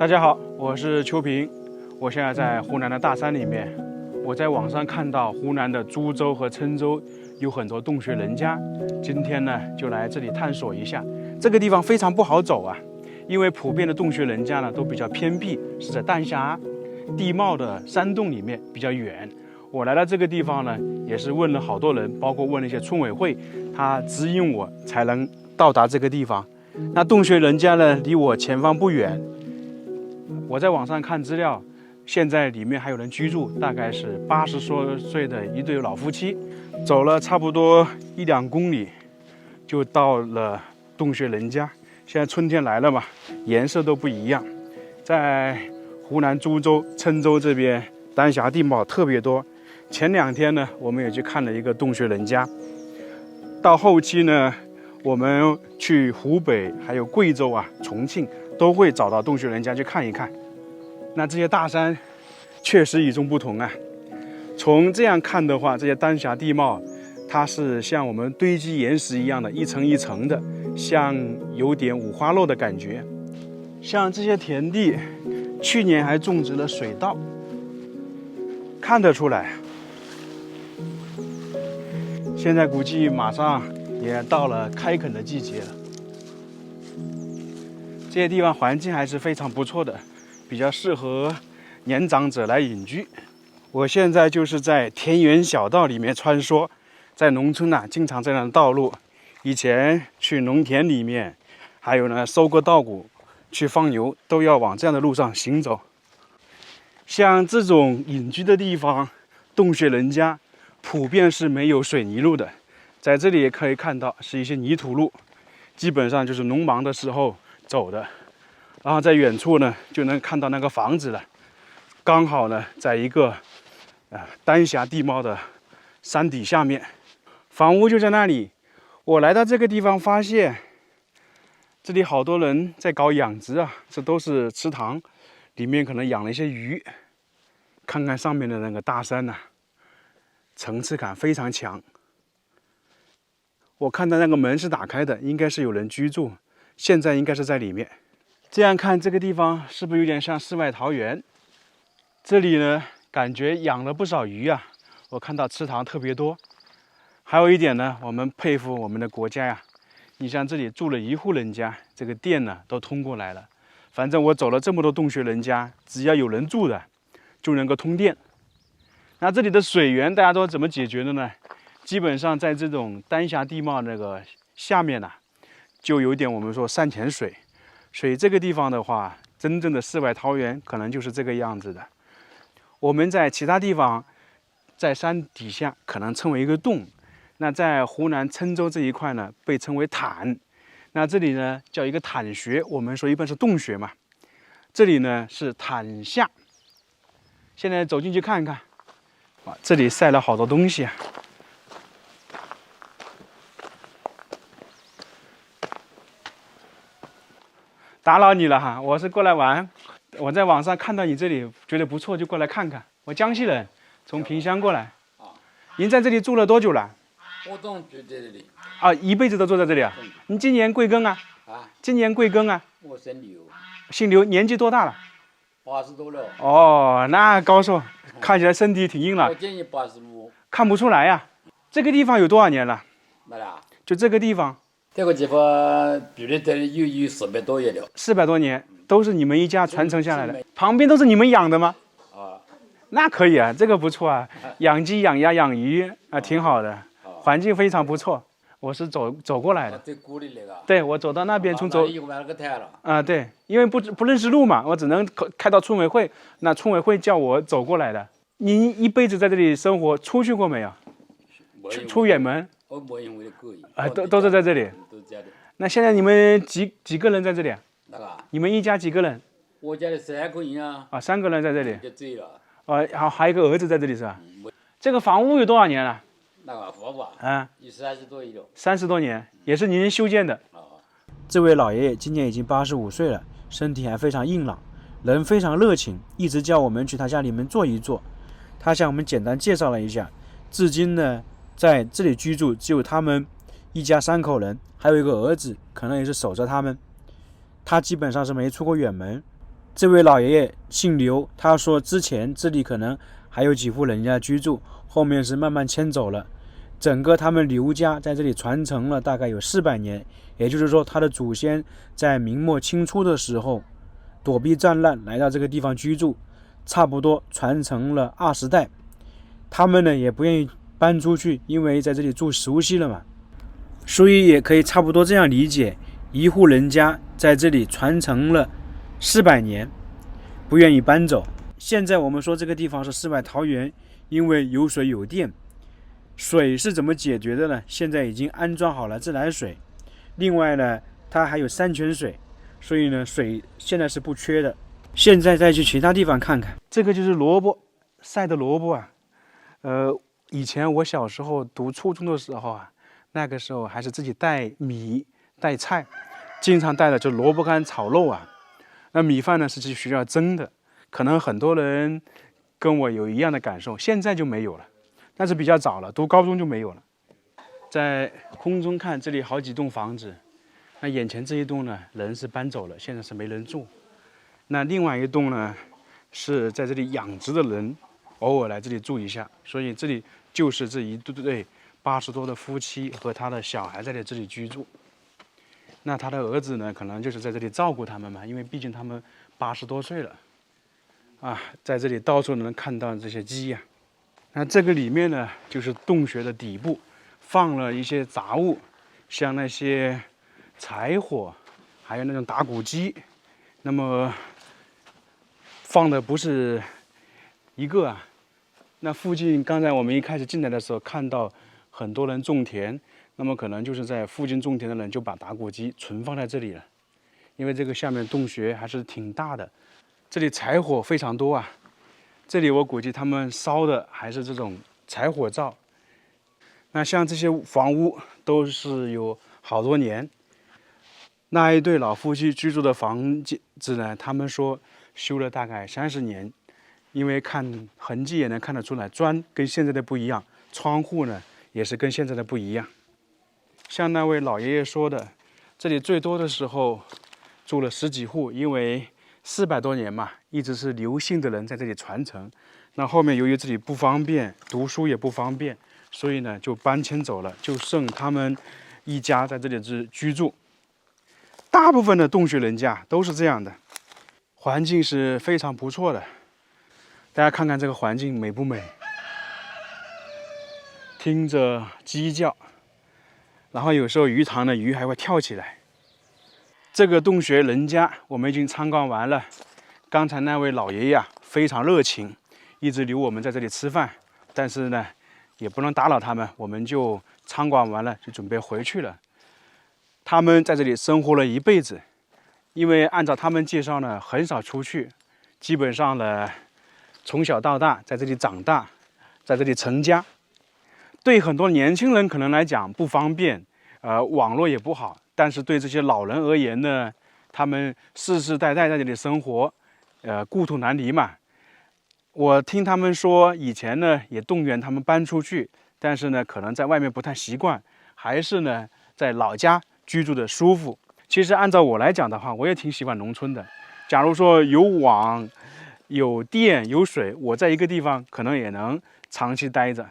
大家好，我是邱平，我现在在湖南的大山里面。我在网上看到湖南的株洲和郴州有很多洞穴人家，今天呢就来这里探索一下。这个地方非常不好走啊，因为普遍的洞穴人家呢都比较偏僻，是在丹霞地貌的山洞里面，比较远。我来到这个地方呢，也是问了好多人，包括问了一些村委会，他指引我才能到达这个地方。那洞穴人家呢，离我前方不远。我在网上看资料，现在里面还有人居住，大概是80多岁的一对老夫妻，走了差不多1-2公里，就到了洞穴人家。现在春天来了嘛，颜色都不一样。在湖南株洲、郴州这边，丹霞地貌特别多。前2天呢，我们也去看了一个洞穴人家。到后期呢，我们去湖北、还有贵州啊、重庆，都会找到洞穴人家去看一看。那这些大山确实与众不同啊。从这样看的话，这些丹霞地貌，它是像我们堆积岩石一样的，一层一层的，像有点五花肉的感觉。像这些田地，去年还种植了水稻，看得出来。现在估计马上也到了开垦的季节了。这些地方环境还是非常不错的，比较适合年长者来隐居。我现在就是在田园小道里面穿梭，在农村啊，经常这样的道路，以前去农田里面，还有呢收割稻谷、去放牛，都要往这样的路上行走。像这种隐居的地方，洞穴人家普遍是没有水泥路的，在这里也可以看到是一些泥土路，基本上就是农忙的时候走的。然后在远处呢就能看到那个房子了，刚好呢在一个丹霞地貌的山底下面，房屋就在那里。我来到这个地方发现，这里好多人在搞养殖啊，这都是池塘，里面可能养了一些鱼。看看上面的那个大山呐，层次感非常强。我看到那个门是打开的，应该是有人居住，现在应该是在里面。这样看这个地方是不是有点像世外桃源？这里呢感觉养了不少鱼啊，我看到池塘特别多。还有一点呢，我们佩服我们的国家呀，你像这里住了1户人家，这个电呢都通过来了。反正我走了这么多洞穴人家，只要有人住的就能够通电。那这里的水源大家都怎么解决的呢？基本上在这种丹霞地貌那个下面呢，就有点我们说山泉水。所以这个地方的话，真正的世外桃源可能就是这个样子的。我们在其他地方，在山底下可能称为一个洞，那在湖南郴州这一块呢，被称为坦。那这里呢叫一个坦穴，我们说一般是洞穴嘛。这里呢是坦下。现在走进去看一看，哇，这里晒了好多东西啊。打扰你了哈，我是过来玩，我在网上看到你这里觉得不错，就过来看看。我江西人，从萍乡过来。您在这里住了多久了？我总住在这里。啊，一辈子都住在这里啊？你今年贵庚啊？今年贵庚啊？我姓刘。姓刘，年纪多大了？80多了。哦，那高寿，看起来身体挺硬了。我今年85。看不出来呀。这个地方有多少年了？没啦。就这个地方。这个地方住在这里有400多年了。400多年，都是你们一家传承下来的。旁边都是你们养的吗？那可以啊，这个不错啊，养鸡、养鸭、养鱼啊，挺好的，环境非常不错。我是走过来的。对，我走到那边从走。对，因为不认识路嘛，我只能开到村委会，那村委会叫我走过来的。您一辈子在这里生活，出去过没有？出远门？都是在这里。那现在你们几个人在这里？你们一家几个人？我家里3个人啊。3个人在这里。就醉了。还有一个儿子在这里是吧？这个房屋有多少年了？那个房屋啊，有30多年了。30多年，也是您修建的。这位老爷爷今年已经85岁了，身体还非常硬朗，人非常热情，一直叫我们去他家里面坐一坐。他向我们简单介绍了一下，至今呢，在这里居住只有他们一家3口人，还有一个儿子，可能也是守着他们。他基本上是没出过远门。这位老爷爷姓刘，他说之前这里可能还有几户人家居住，后面是慢慢迁走了。整个他们刘家在这里传承了大概有400年，也就是说他的祖先在明末清初的时候躲避战乱来到这个地方居住，差不多传承了20代。他们呢也不愿意搬出去，因为在这里住熟悉了嘛，所以也可以差不多这样理解，一户人家在这里传承了400年，不愿意搬走。现在我们说这个地方是世外桃源，因为有水有电。水是怎么解决的呢？现在已经安装好了自来水，另外呢它还有山泉水，所以呢水现在是不缺的。现在再去其他地方看看，这个就是萝卜，晒的萝卜啊。以前我小时候读初中的时候啊，那个时候还是自己带米带菜，经常带的就萝卜干炒肉啊。那米饭呢是去学校蒸的，可能很多人跟我有一样的感受，现在就没有了。但是比较早了，读高中就没有了。在空中看，这里好几栋房子，那眼前这一栋呢，人是搬走了，现在是没人住。那另外一栋呢，是在这里养殖的人偶尔来这里住一下，所以这里就是这一对80多的夫妻和他的小孩在这里居住。那他的儿子呢，可能就是在这里照顾他们嘛，因为毕竟他们80多岁了啊，在这里到处能看到这些鸡呀。那这个里面呢，就是洞穴的底部，放了一些杂物，像那些柴火，还有那种打谷机。那么放的不是一个啊。那附近刚才我们一开始进来的时候，看到很多人种田，那么可能就是在附近种田的人就把打谷机存放在这里了，因为这个下面洞穴还是挺大的，这里柴火非常多啊。这里我估计他们烧的还是这种柴火灶。那像这些房屋都是有好多年。那一对老夫妻居住的房子呢，他们说修了大概30年，因为看痕迹也能看得出来，砖跟现在的不一样，窗户呢也是跟现在的不一样。像那位老爷爷说的，这里最多的时候住了10几户，因为400多年嘛，一直是刘姓的人在这里传承。那后面由于自己不方便，读书也不方便，所以呢就搬迁走了，就剩他们一家在这里居住。大部分的洞穴人家都是这样的，环境是非常不错的。大家看看这个环境美不美？听着鸡叫，然后有时候鱼塘的鱼还会跳起来。这个洞穴人家我们已经参观完了。刚才那位老爷爷非常热情，一直留我们在这里吃饭，但是呢也不能打扰他们，我们就参观完了就准备回去了。他们在这里生活了一辈子，因为按照他们介绍呢，很少出去，基本上呢从小到大在这里长大，在这里成家。对很多年轻人可能来讲不方便，网络也不好，但是对这些老人而言呢，他们世世代代在这里生活，故土难离嘛。我听他们说，以前呢也动员他们搬出去，但是呢可能在外面不太习惯，还是呢在老家居住的舒服。其实按照我来讲的话，我也挺喜欢农村的。假如说有网、有电、有水，我在一个地方可能也能长期待着。